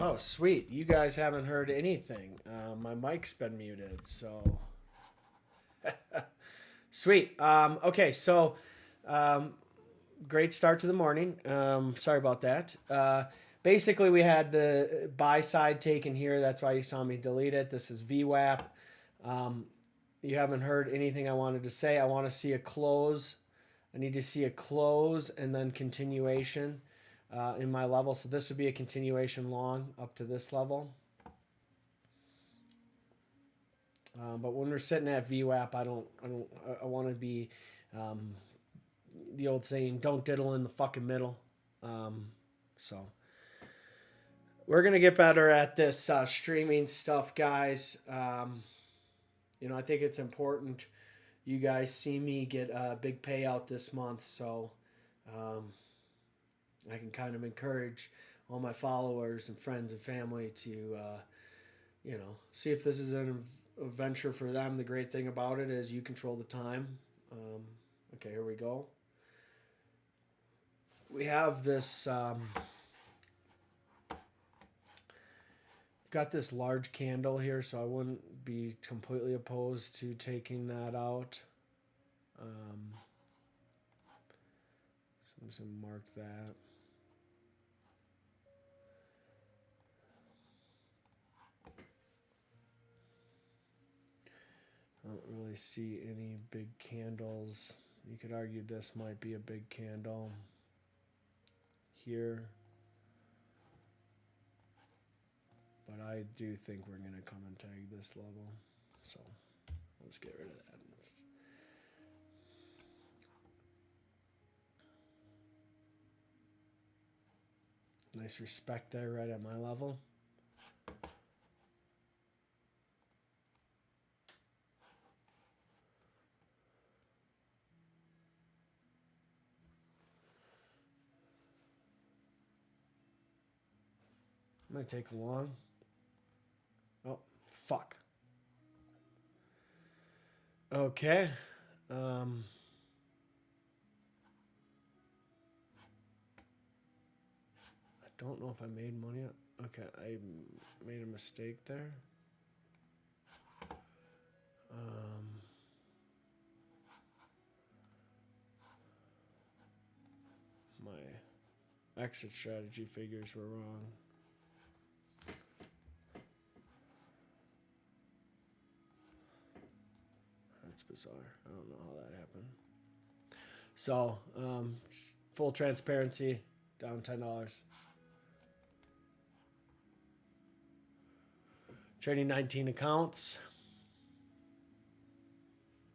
Oh, sweet. You guys haven't heard anything. My mic's been muted, so sweet. Okay, so um, great start to the morning. Sorry about that. Basically, we had the buy side taken here. That's why you saw me delete it. This is VWAP. Um, you haven't heard anything I wanted to say. I want to see a close. I need to see a close and then continuation in my level. So this would be a continuation long up to this level. But when we're sitting at VWAP, I want to be um, the old saying, don't diddle in the fucking middle. So we're gonna get better at this streaming stuff, guys. I think it's important. You guys see me get a big payout this month, so um, I can kind of encourage all my followers and friends and family to, see if this is a venture for them. The great thing about it is you control the time. Okay, here we go. We have this. Got this large candle here, so I wouldn't be completely opposed to taking that out. So I'm just gonna mark that. I don't really see any big candles. You could argue this might be a big candle here. But I do think we're going to come and tag this level. So let's get rid of that. Nice respect there right at my level. Might take long. Oh, fuck. Okay. I don't know if I made money. Okay, I made a mistake there. My exit strategy figures were wrong. That's bizarre. I don't know how that happened. So, full transparency, down $10. Trading 19 accounts.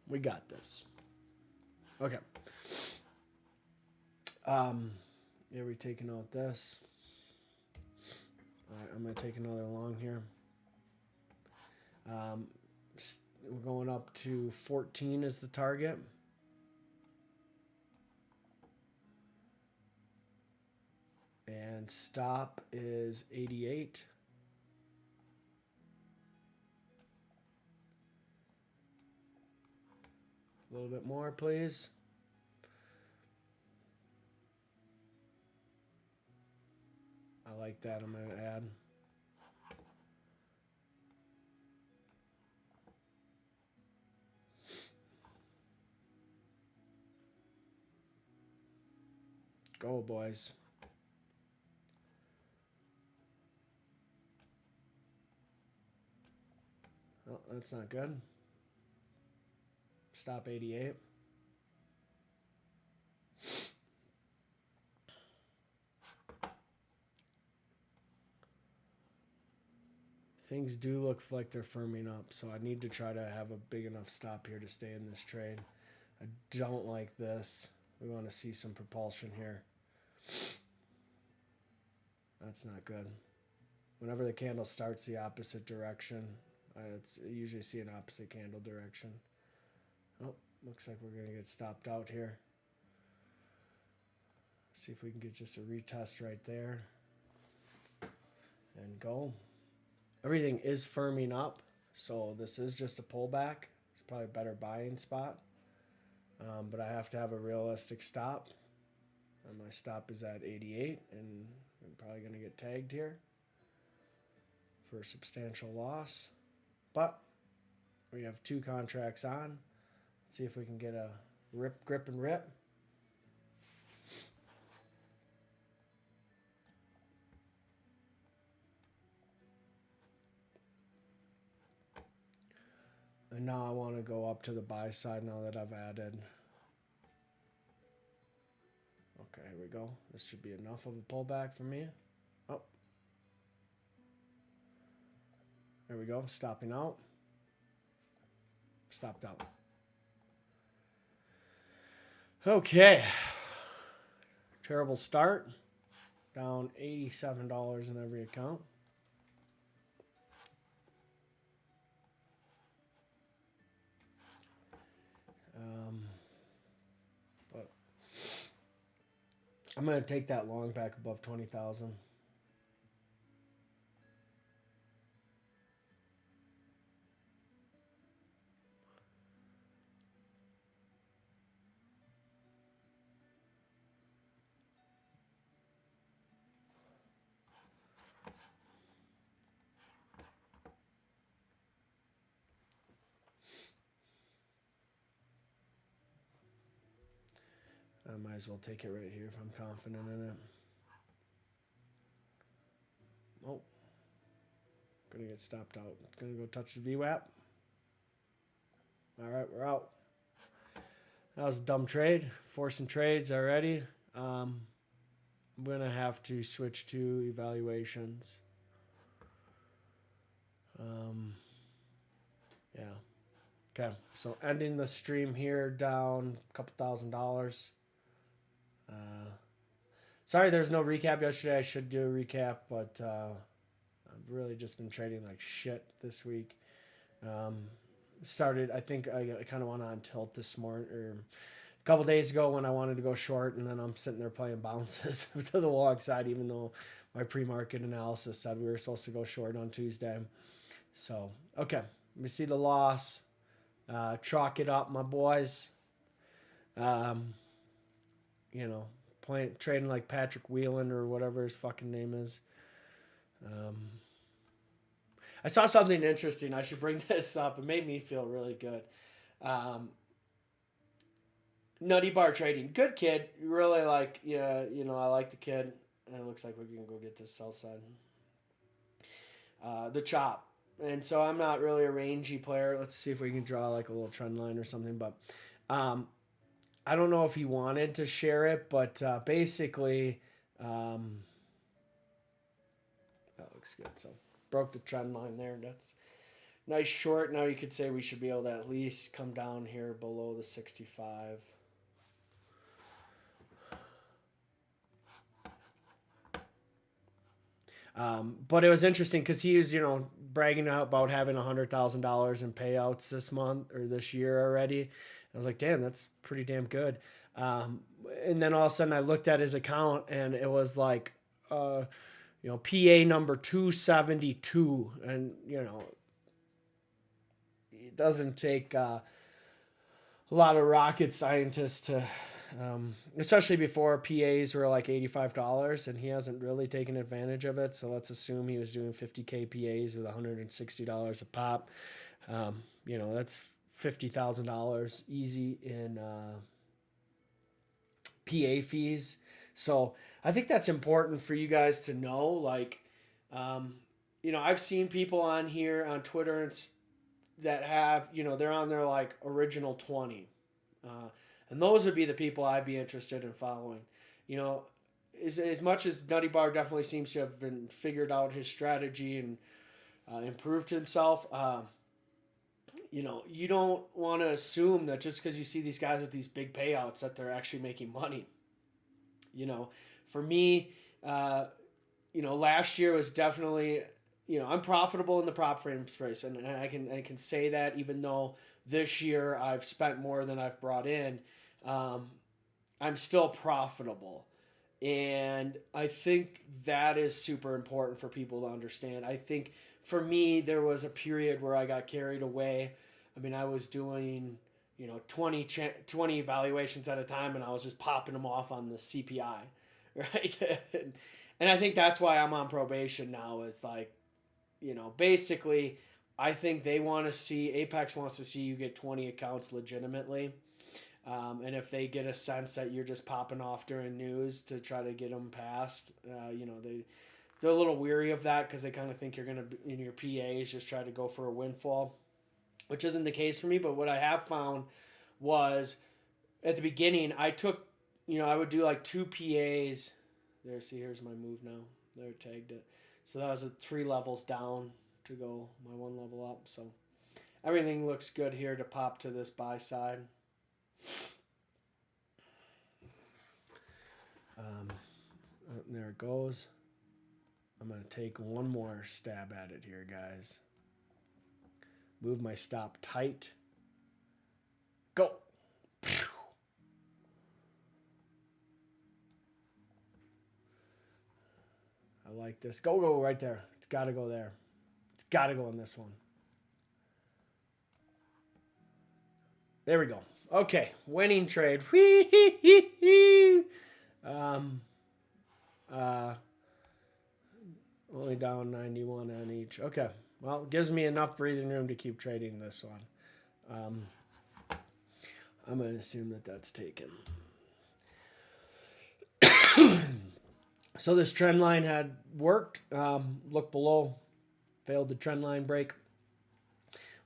We got this. Okay. Yeah, we're taking out this. All right, I'm going to take another long here. We're going up to 14 is the target. And stop is 88. A little bit more, please. I like that. I'm going to add. Go, boys. Oh, that's not good. Stop 88. Things do look like they're firming up, so I need to try to have a big enough stop here to stay in this trade. I don't like this. We want to see some propulsion here. That's not good. Whenever the candle starts the opposite direction, I usually see an opposite candle direction. Oh, looks like we're going to get stopped out here. See if we can get just a retest right there. And go. Everything is firming up, so this is just a pullback. It's probably a better buying spot. But I have to have a realistic stop. And my stop is at 88, and I'm probably going to get tagged here. for a substantial loss. But we have 2 contracts on. Let's see if we can get a rip, grip, and rip. And now I want to go up to the buy side now that I've added. Okay, here we go. This should be enough of a pullback for me. Oh. There we go. Stopping out. Stopped out. Okay. Terrible start. Down $87 in every account. But I'm going to take that long back above 20,000. I might as well take it right here if I'm confident in it. Oh. Gonna get stopped out. Gonna go touch the VWAP. Alright, we're out. That was a dumb trade. Forcing trades already. I'm gonna have to switch to evaluations. Yeah. Okay, so ending the stream here down a couple $1,000. Sorry there's no recap yesterday. I should do a recap, but I've really just been trading like shit this week. Started, I think I kind of went on tilt this morning, or a couple days ago when I wanted to go short, and then I'm sitting there playing bounces to the long side, even though my pre-market analysis said we were supposed to go short on Tuesday. So, okay, we see the loss. Chalk it up, my boys. You know, trading like Patrick Whelan or whatever his fucking name is. I saw something interesting. I should bring this up. It made me feel really good. Nutty Bar Trading. Good kid. Really like, yeah, you know, I like the kid. And it looks like we're going to go get this sell side. The chop. And so I'm not really a rangy player. Let's see if we can draw like a little trend line or something. But I don't know if he wanted to share it, but basically that looks good. So broke the trend line there. That's nice short. Now you could say we should be able to at least come down here below the 65. But it was interesting because he was, you know, bragging out about having $100,000 in payouts this month or this year already. I was like, damn, that's pretty damn good. And then all of a sudden I looked at his account and it was like, you know, PA number 272. And, you know, it doesn't take a lot of rocket scientists to, especially before PAs were like $85, and he hasn't really taken advantage of it. So let's assume he was doing 50K PAs with $160 a pop. You know, that's $50,000 easy in PA fees. So I think that's important for you guys to know. Like, you know, I've seen people on here on Twitter that have, you know, they're on their like original 20. And those would be the people I'd be interested in following. You know, as much as Nutty Bar definitely seems to have been figured out his strategy and improved himself, you know, you don't want to assume that just because you see these guys with these big payouts that they're actually making money. You know, for me, you know, last year was definitely, you know, I'm profitable in the prop frame space, and I can say that even though this year I've spent more than I've brought in, I'm still profitable. And I think that is super important for people to understand. I think for me, there was a period where I got carried away. I mean, I was doing, you know, 20 evaluations at a time, and I was just popping them off on the CPI, right? And I think that's why I'm on probation now, is like, basically, I think they want to see, Apex wants to see you get 20 accounts legitimately. And if they get a sense that you're just popping off during news to try to get them past, they're a little weary of that because they kind of think you're going to, in your PAs, just try to go for a windfall, which isn't the case for me. But what I have found was at the beginning, I took, I would do like 2 PAs. There, see, here's my move now. There, tagged it. So that was 3 levels down to go my 1 level up. So everything looks good here to pop to this buy side. There it goes. I'm going to take one more stab at it here, guys. Move my stop tight. Go. I like this. Go right there. It's got to go there. It's got to go in this one. There we go. Okay, winning trade. Only down 91 on each. Okay, well, it gives me enough breathing room to keep trading this one. I'm going to assume that that's taken. So this trend line had worked. Look below. Failed the trend line break.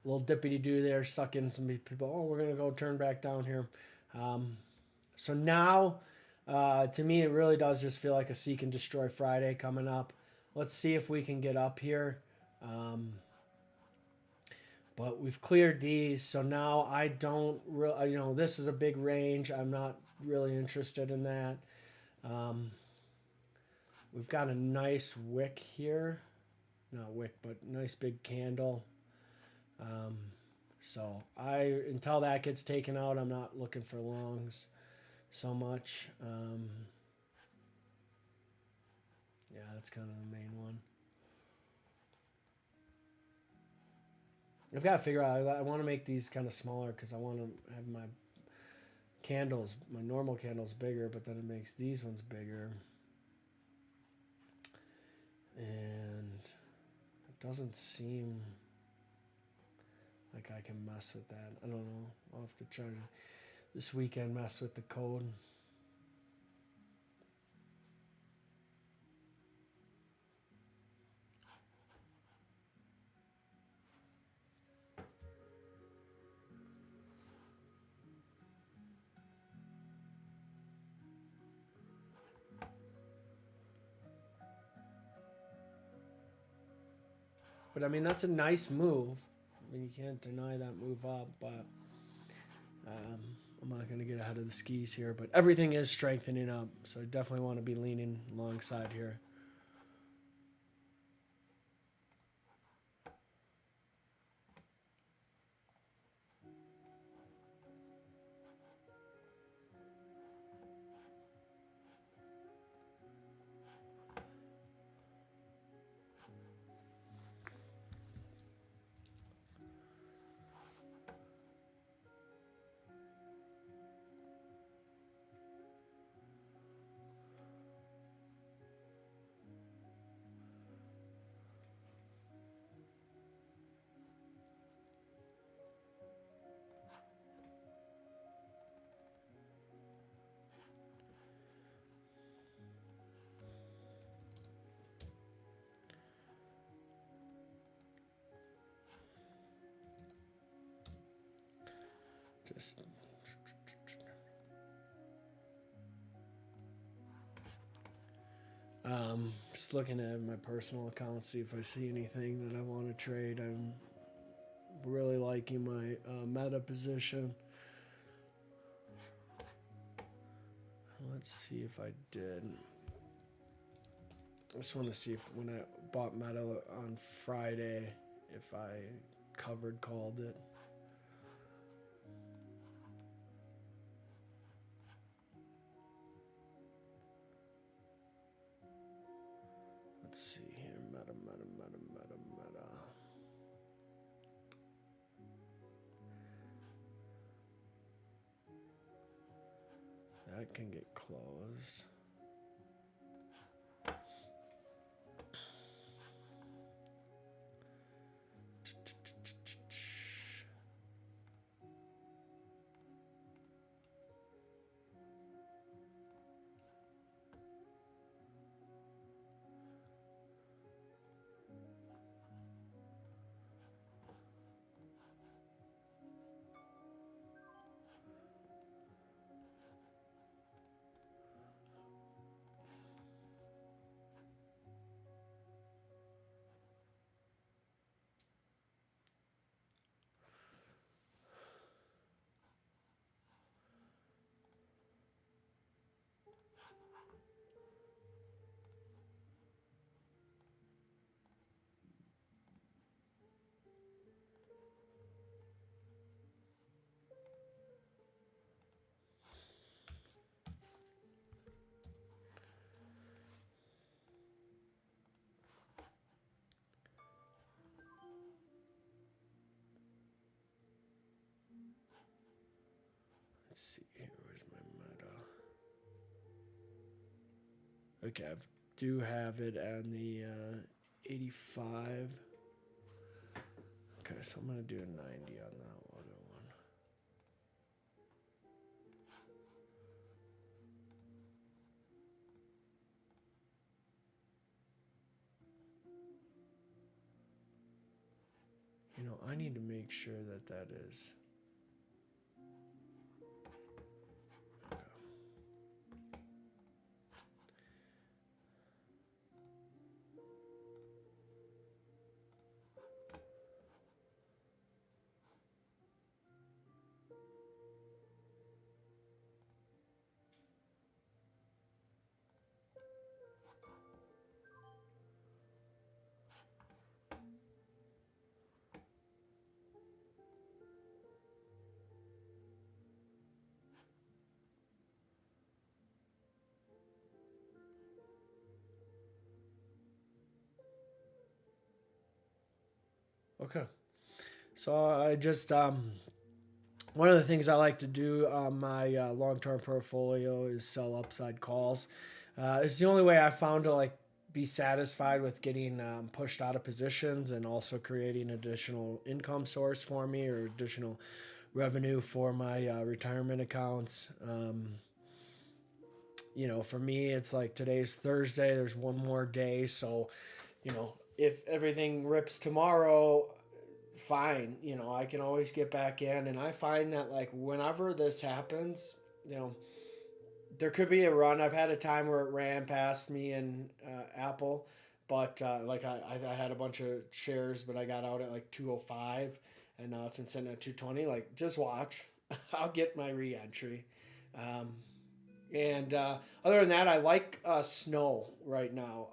A little dippity-doo there, suck in some people. Oh, we're going to go turn back down here. So now, to me, it really does just feel like a Seek and Destroy Friday coming up. Let's see if we can get up here. But we've cleared these, so now I don't really, this is a big range. I'm not really interested in that. We've got a nice wick here. Not wick, but nice big candle. So until that gets taken out, I'm not looking for longs so much. Yeah, that's kind of the main one. I've got to figure out, I want to make these kind of smaller because I want to have my candles, my normal candles bigger, but then it makes these ones bigger. And it doesn't seem like I can mess with that. I don't know. I'll have to try to this weekend mess with the code. But I mean, that's a nice move. I mean, you can't deny that move up, but I'm not going to get ahead of the skis here. But everything is strengthening up, so I definitely want to be leaning alongside here. Just looking at my personal account, see if I see anything that I want to trade. I'm really liking my meta position. Let's see if I did. I just want to see if when I bought meta on Friday, if I called it. Let's see here, meta. That can get closed. Let's see here. Where's my meta? Okay, I do have it on the 85. Okay, so I'm going to do a 90 on that other one. You know, I need to make sure that that is. Okay. So I just one of the things I like to do on my long-term portfolio is sell upside calls. It's the only way I found to like be satisfied with getting pushed out of positions and also creating additional income source for me or additional revenue for my retirement accounts. You know, for me, it's like today's Thursday. There's one more day, so you know, if everything rips tomorrow, fine. You know, I can always get back in. And I find that like whenever this happens, you know, there could be a run. I've had a time where it ran past me in Apple, but like I had a bunch of shares, but I got out at like 205, and now it's been sitting at 220. Like, just watch. I'll get my re-entry. Um, and other than that, I like snow right now.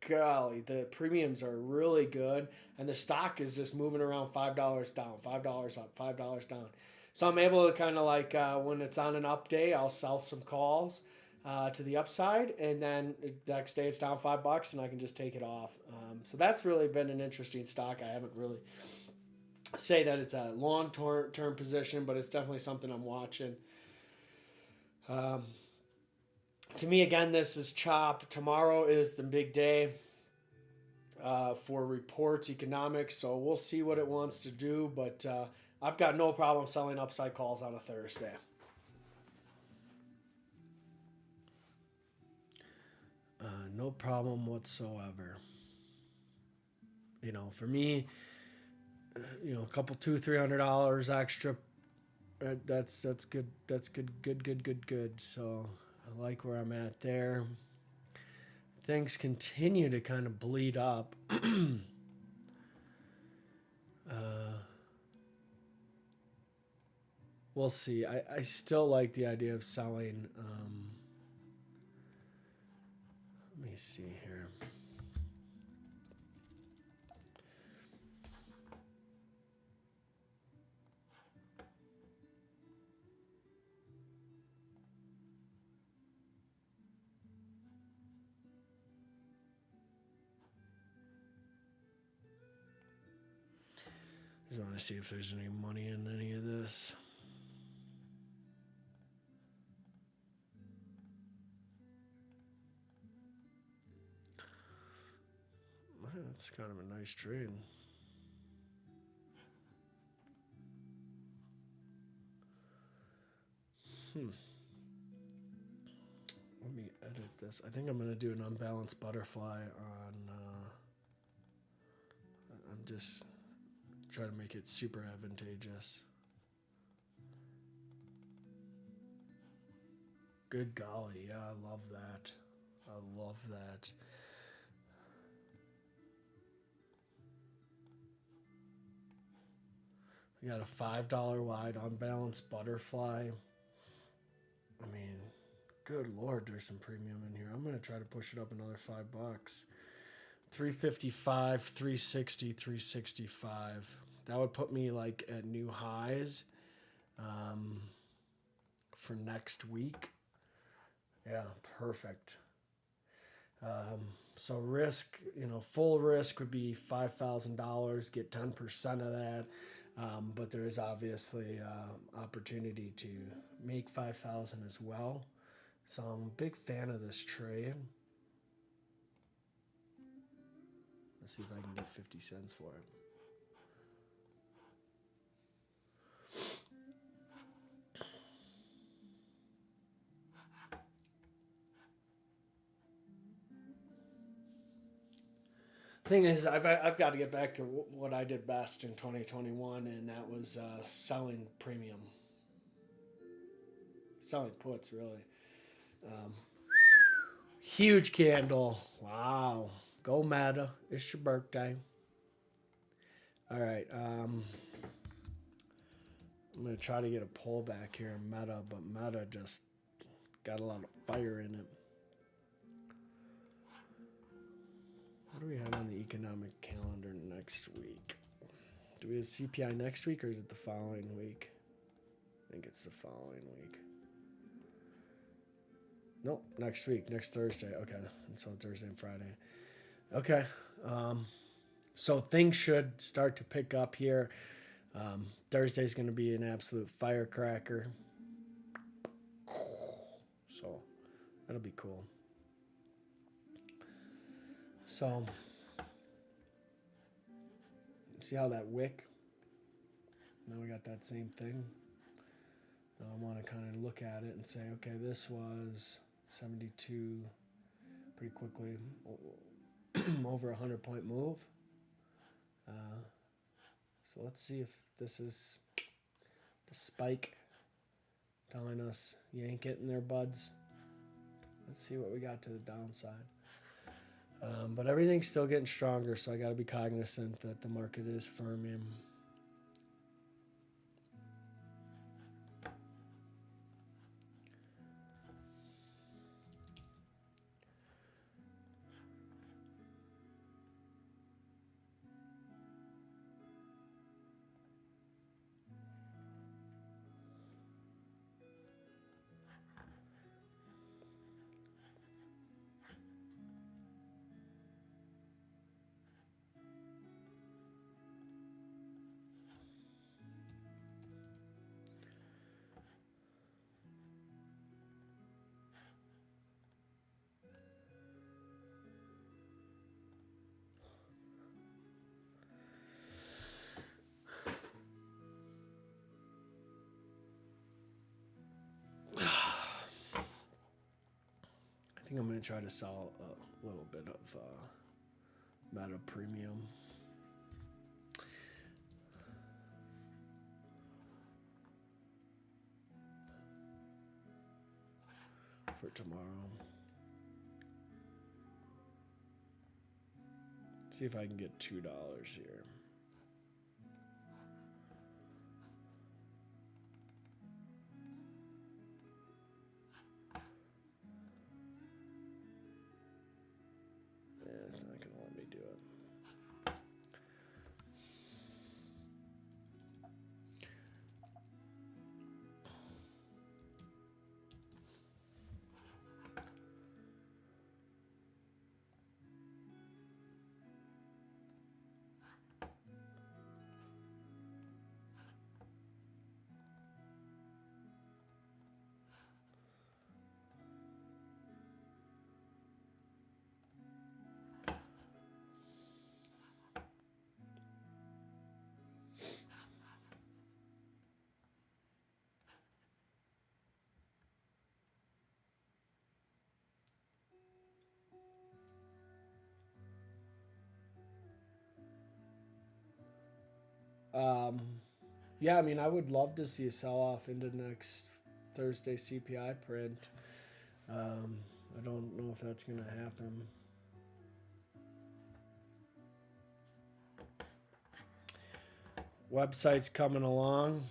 Golly, the premiums are really good, and the stock is just moving around $5 down, $5 up, $5 down. So I'm able to kind of like when it's on an up day, I'll sell some calls to the upside, and then the next day it's down $5, and I can just take it off. So that's really been an interesting stock. I haven't really say that it's a long term position, but it's definitely something I'm watching. Um, to me, again, this is chop. Tomorrow is the big day for reports, economics. So we'll see what it wants to do. But I've got no problem selling upside calls on a Thursday. No problem whatsoever. You know, for me, you know, a couple $200-300 extra. That's good. That's good. So I like where I'm at there. Things continue to kind of bleed up. We'll see. I still like the idea of selling. Let me see here. Just want to see if there's any money in any of this. That's kind of a nice trade. Let me edit this. I think I'm going to do an unbalanced butterfly on... I'm just trying to make it super advantageous. Good golly, yeah, I love that. I love that. We got a $5 wide unbalanced butterfly. I mean, good Lord, there's some premium in here. I'm going to try to push it up another $5. 355, 360, 365. That would put me like at new highs for next week. Yeah, perfect. So risk, you know, full risk would be $5,000. Get 10% of that. But there is obviously opportunity to make 5,000 as well. So I'm a big fan of this trade. Let's see if I can get 50 cents for it. Thing is, I've got to get back to what I did best in 2021, and that was selling premium, selling puts, really. Um, Huge candle. Wow. Go Meta. It's your birthday. All right. I'm going to try to get a pullback here in Meta, but Meta just got a lot of fire in it. What do we have on the economic calendar next week? Do we have CPI next week or is it the following week? I think it's the following week. Nope, next week, next Thursday. Okay, so Thursday and Friday. Okay, so things should start to pick up here. Thursday's going to be an absolute firecracker. So that'll be cool. So see how that wick? Now we got that same thing. Now I want to kind of look at it and say, okay, this was 72 pretty quickly over a 100-point move. So let's see if this is the spike telling us yank it in there, buds. Let's see what we got to the downside. But everything's still getting stronger, so I got to be cognizant that the market is firming. I think I'm going to try to sell a little bit of Meta Premium. For tomorrow. See if I can get $2 here. Yeah, it's not going to let me do it. Yeah, I mean, I would love to see a sell-off into next Thursday CPI print. I don't know if that's going to happen. Website's coming along.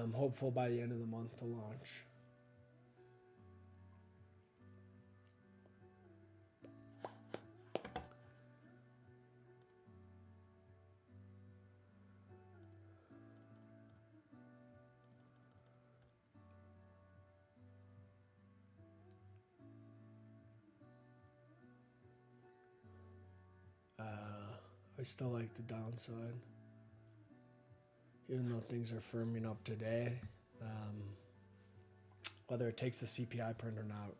I'm hopeful by the end of the month to launch. I still like the downside, even though things are firming up today. Whether it takes the CPI print or not,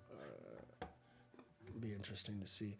it'll be interesting to see.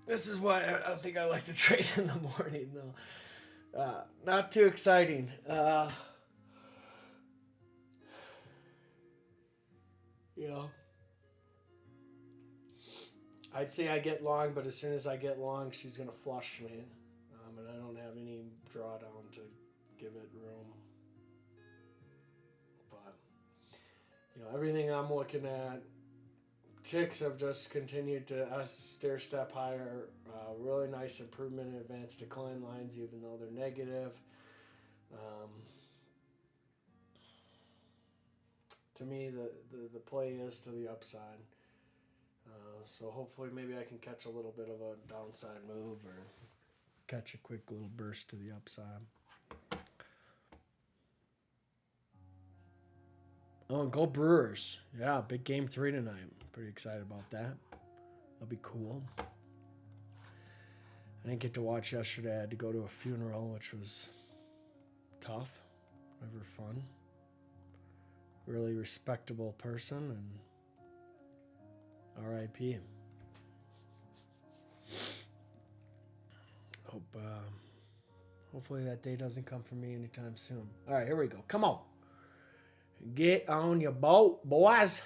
This is why I think I like to trade in the morning, though. Not too exciting. You know, I'd say I get long, but as soon as I get long, she's going to flush me. And I don't have any drawdown to give it room. But, you know, everything I'm looking at, ticks have just continued to stair step higher. Really nice improvement in advanced decline lines, even though they're negative. To me, the play is to the upside. So hopefully maybe I can catch a little bit of a downside move or catch a quick little burst to the upside. Oh, and go Brewers. Yeah, big game 3 tonight. Pretty excited about that. That'll be cool. I didn't get to watch yesterday. I had to go to a funeral, which was tough. Never fun. Really respectable person, and R.I.P. Hopefully that day doesn't come for me anytime soon. All right, here we go. Come on. Get on your boat, boys.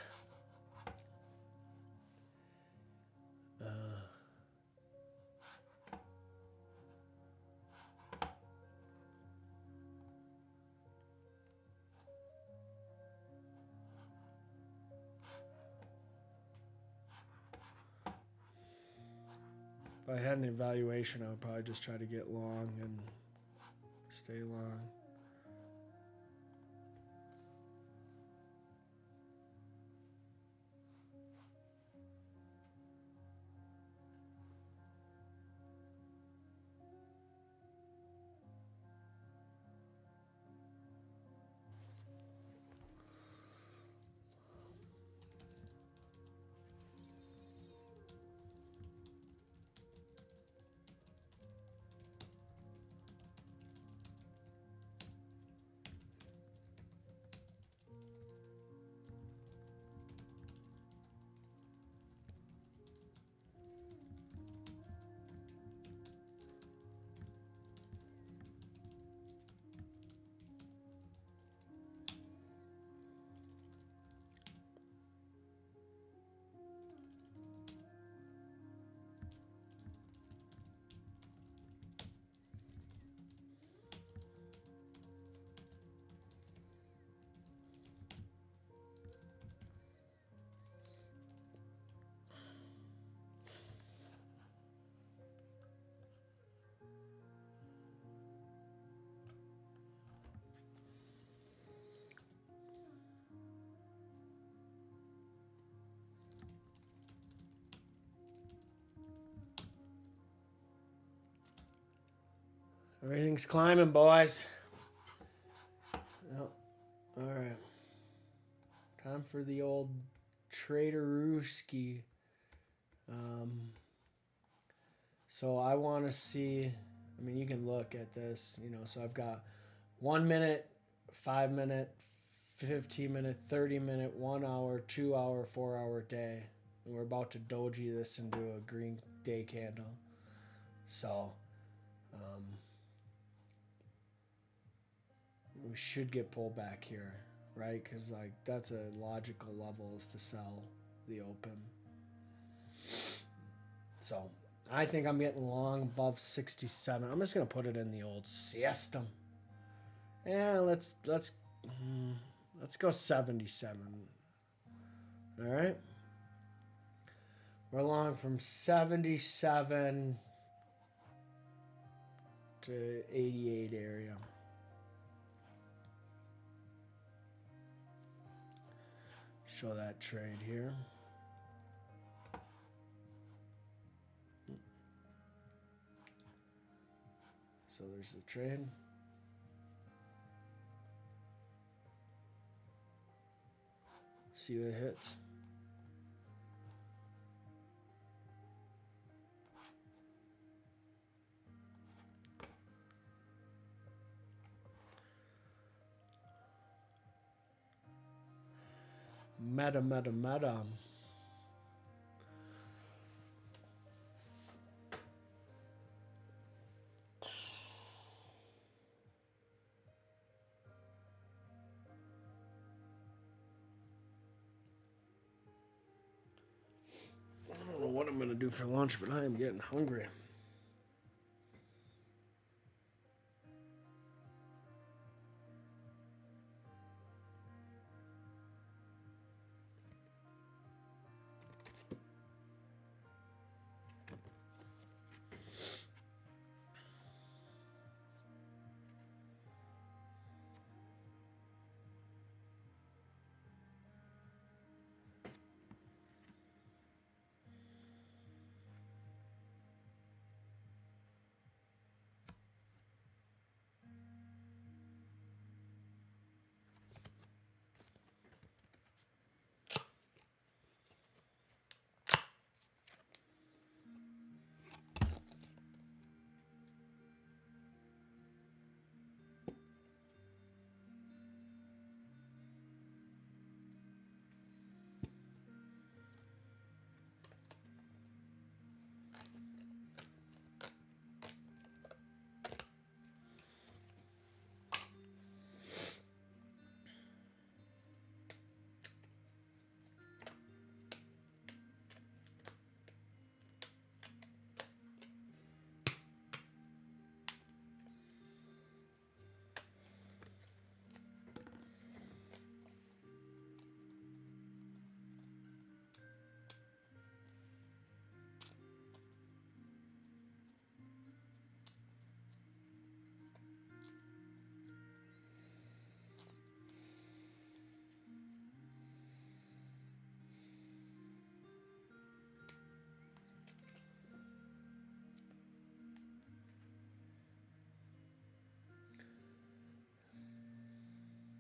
If I had an evaluation, I would probably just try to get long and stay long. Everything's climbing, boys. Yep. All right. Time for the old Traderooski. So I want to see. I mean, you can look at this. So I've got 1 minute, 5 minute, 15-minute, 30-minute, 1 hour, 2 hour, 4 hour day, and we're about to doji this into a green day candle. So. We should get pulled back here, right? Because that's a logical level is to sell the open. So I think I'm getting long above 67. I'm just gonna put it in the old system. Yeah, let's go 77. All right, we're long from 77 to 88 area. Show that trade here. So there's the trade. See what it hits. Meta. I don't know what I'm going to do for lunch, but I am getting hungry.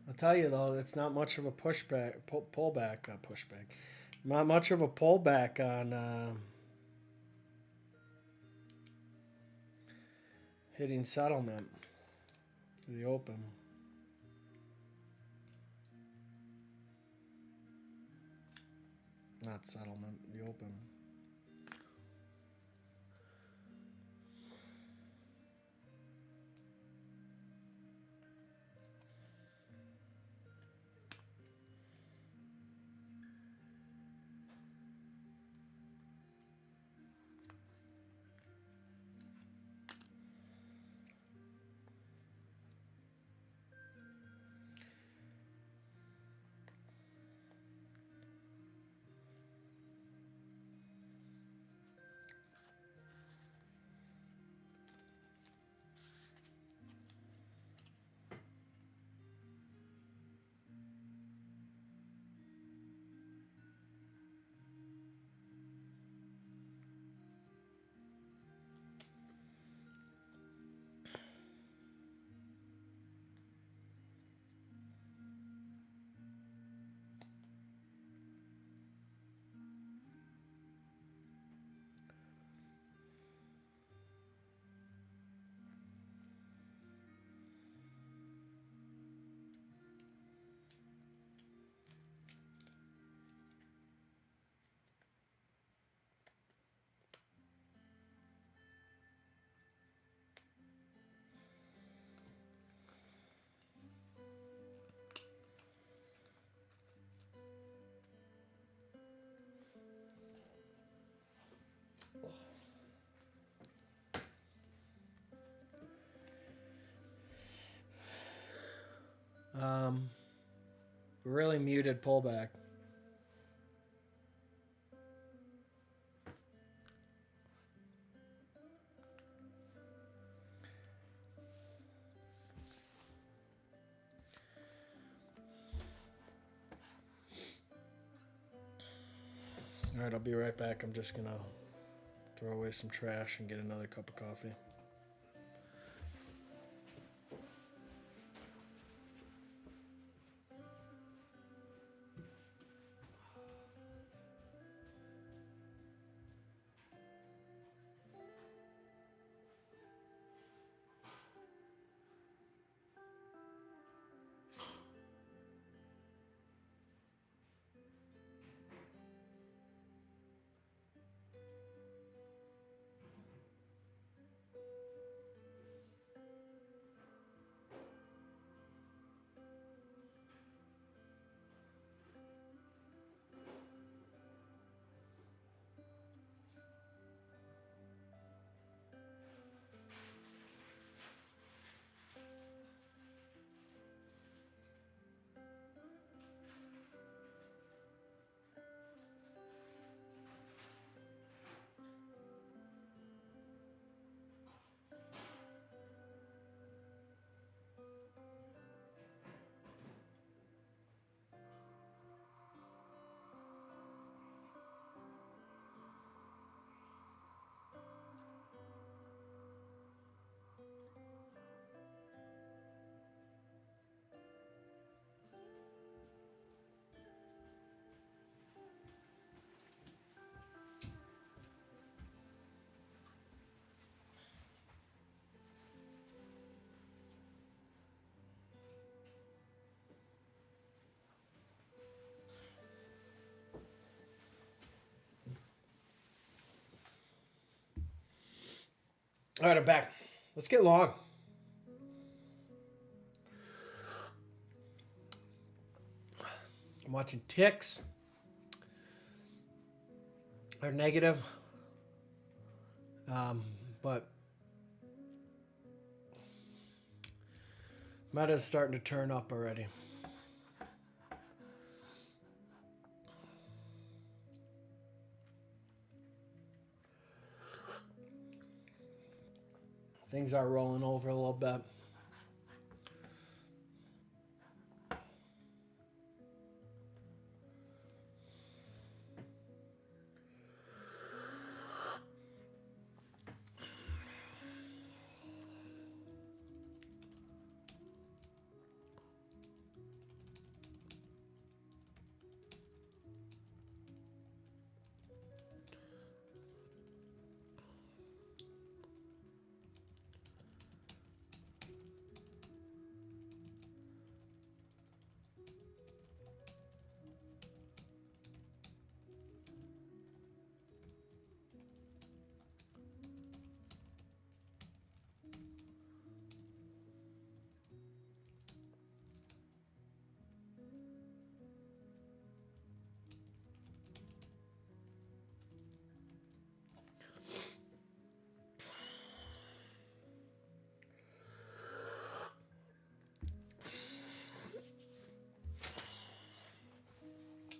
I'll tell you though, it's not much of a pullback. Not much of a pullback on hitting settlement. The open. Not settlement, the open. really muted pullback. All right, I'll be right back. I'm just going to throw away some trash and get another cup of coffee. All right, I'm back. Let's get long. I'm watching ticks. They're negative. But meta's starting to turn up already. Things are rolling over a little bit.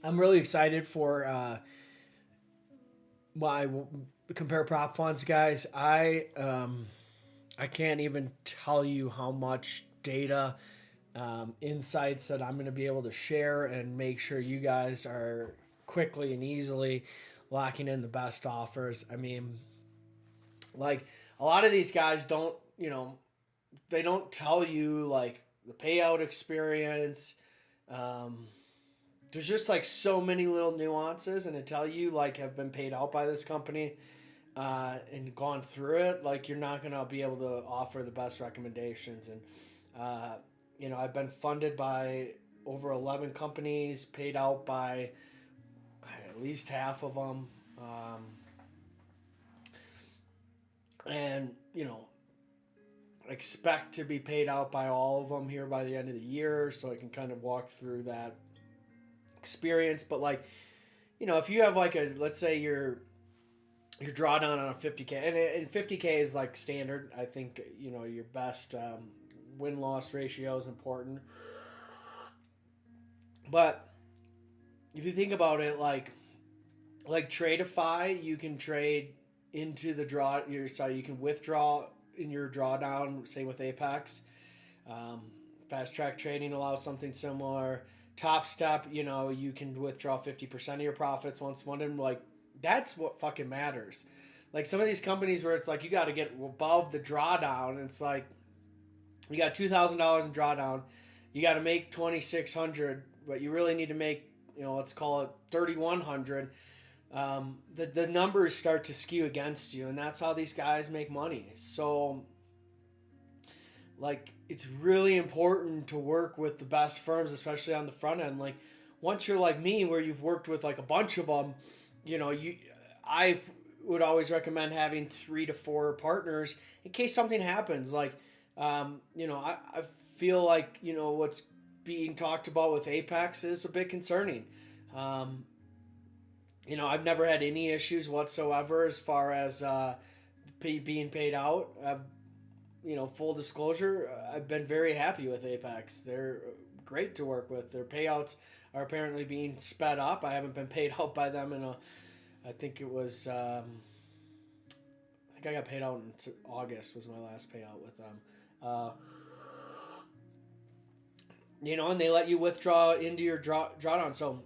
I'm really excited for my compare prop funds, guys. I can't even tell you how much data, insights that I'm going to be able to share and make sure you guys are quickly and easily locking in the best offers. I mean, like a lot of these guys don't, they don't tell you like the payout experience. There's just like so many little nuances, and until you like have been paid out by this company and gone through it, like you're not gonna be able to offer the best recommendations. And I've been funded by over 11 companies, paid out by at least half of them, and expect to be paid out by all of them here by the end of the year, so I can kind of walk through that experience. But like, if you have like let's say your drawdown on a 50K, and 50K is like standard. I think your best win-loss ratio is important, But if you think about it, like Tradeify, you can trade into the draw. You can withdraw in your drawdown. Same with Apex. Um, Fast track trading allows something similar. Top Step, you can withdraw 50% of your profits once one of them. Like, that's what fucking matters. Like some of these companies where it's like you got to get above the drawdown. And it's like you got $2,000 in drawdown. You got to make 2,600, but you really need to make, let's call it 3,100. The numbers start to skew against you, and that's how these guys make money. So, like, it's really important to work with the best firms, especially on the front end. Like, once you're like me, where you've worked with like a bunch of them, I would always recommend having 3 to 4 partners in case something happens. Like, I feel like what's being talked about with Apex is a bit concerning. I've never had any issues whatsoever as far as being paid out. Full disclosure, I've been very happy with Apex. They're great to work with. Their payouts are apparently being sped up. I haven't been paid out by them I think it was, I think I got paid out in August was my last payout with them. And they let you withdraw into your drawdown. So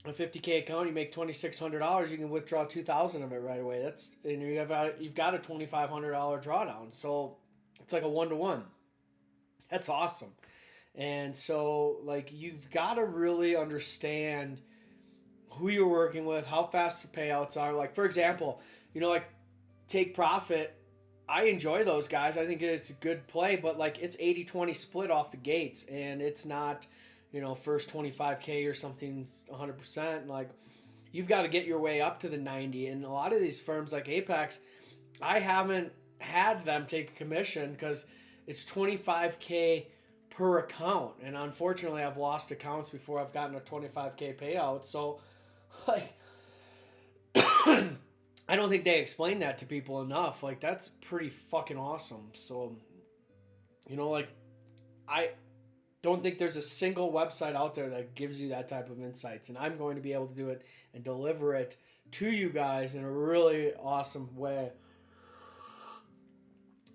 a 50K account, you make $2,600, you can withdraw 2,000 of it right away. And you've got a $2,500 drawdown. So it's like a 1-to-1. That's awesome. And so, like, you've got to really understand who you're working with, how fast the payouts are. Like, for example, like Take Profit, I enjoy those guys. I think it's a good play, but like it's 80-20 split off the gates, and it's not, first 25K or something 100%. Like, you've got to get your way up to the 90. And a lot of these firms like Apex, I haven't had them take a commission because it's 25K per account. And unfortunately, I've lost accounts before I've gotten a 25K payout. So, like, I don't think they explain that to people enough. Like, that's pretty fucking awesome. So, like, I don't think there's a single website out there that gives you that type of insights. And I'm going to be able to do it and deliver it to you guys in a really awesome way.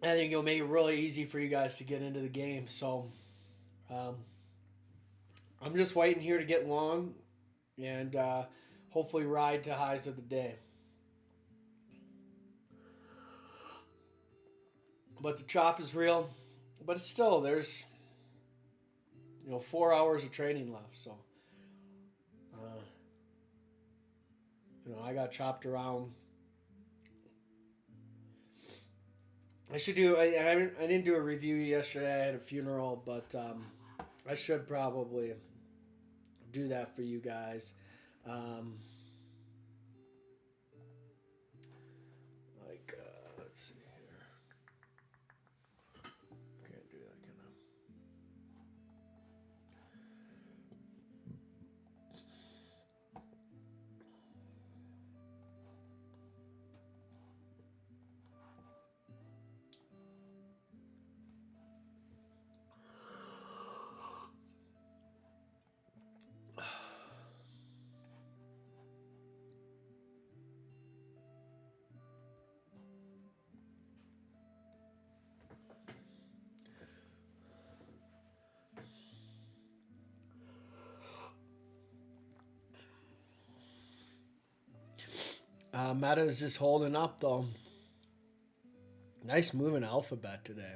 I think it'll make it really easy for you guys to get into the game. So, I'm just waiting here to get long and hopefully ride to highs of the day. But the chop is real. But still, there's 4 hours of training left. So, I got chopped around. I should do. I didn't do a review yesterday. I had a funeral, but I should probably do that for you guys. Let's see here. Can't do that, can I? Meta is just holding up, though. Nice move in Alphabet today.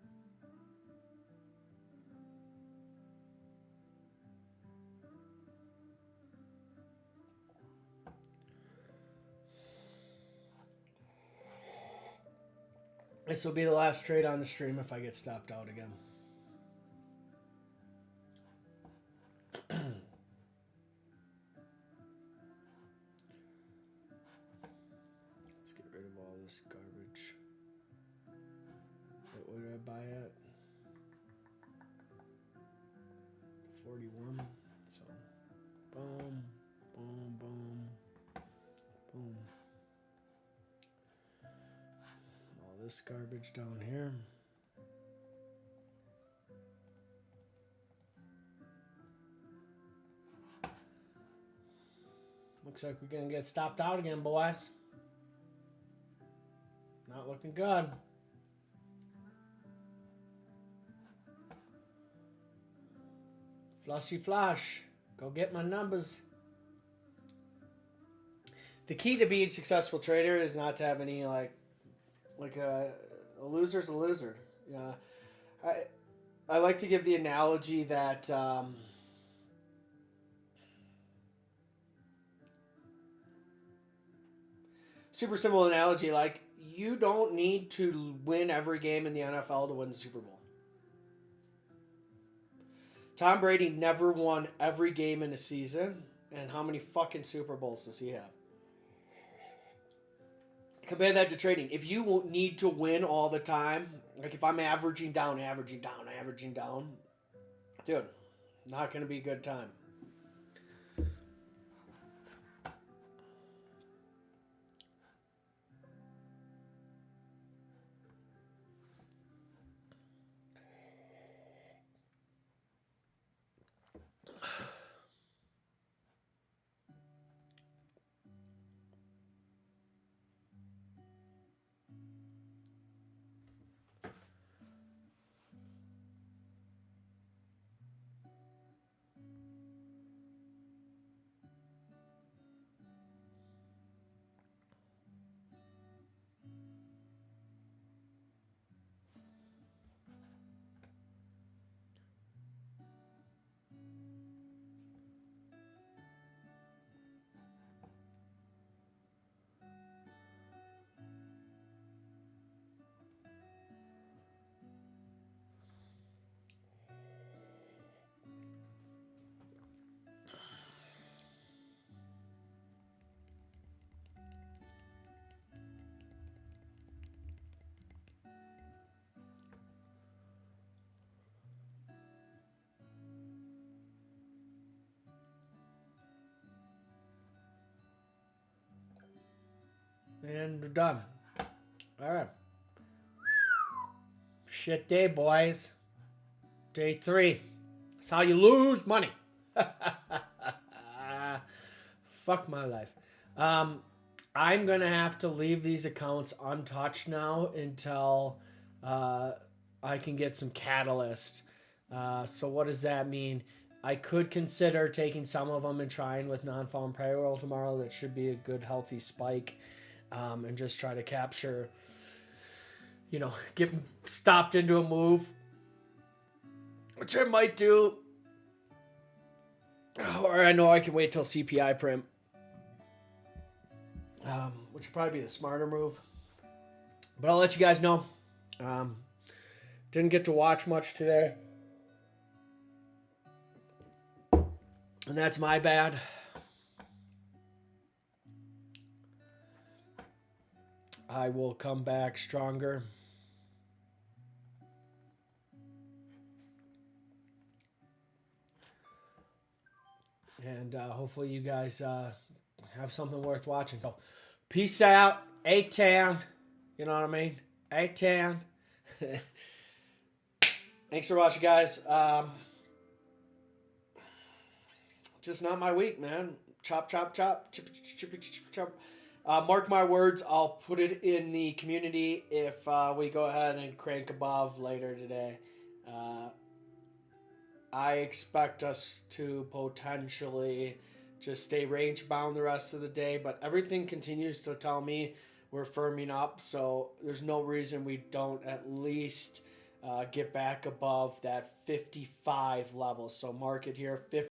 This will be the last trade on the stream if I get stopped out again. Let's get rid of all this garbage. What did I buy at? 41. So, boom, boom, boom, boom. All this garbage down here. Looks like we're going to get stopped out again, boys. Not looking good. Flushy flush. Go get my numbers. The key to being a successful trader is not to have any like a loser's a loser. Yeah, I like to give the analogy that super simple analogy, like you don't need to win every game in the NFL to win the Super Bowl. Tom Brady never won every game in a season, and how many fucking Super Bowls does he have? Compare that to trading. If you need to win all the time, like if I'm averaging down, dude, not going to be a good time. And we're done. All right. Shit day, boys. Day 3. That's how you lose money. Fuck my life. I'm going to have to leave these accounts untouched now until I can get some catalyst. So what does that mean? I could consider taking some of them and trying with non-farm payroll tomorrow. That should be a good, healthy spike. And just try to capture, get stopped into a move, which I might do. Or I know I can wait till CPI print, which would probably be the smarter move. But I'll let you guys know. Didn't get to watch much today. And that's my bad. I will come back stronger. And hopefully you guys have something worth watching. So, peace out. A-Town. You know what I mean? A-Town. Thanks for watching, guys. Just not my week, man. Chop, chop, chop. Chip, chip, chip, chip, chop. Mark my words, I'll put it in the community if we go ahead and crank above later today. I expect us to potentially just stay range bound the rest of the day, but everything continues to tell me we're firming up, so there's no reason we don't at least get back above that 55 level. So mark it here, 50.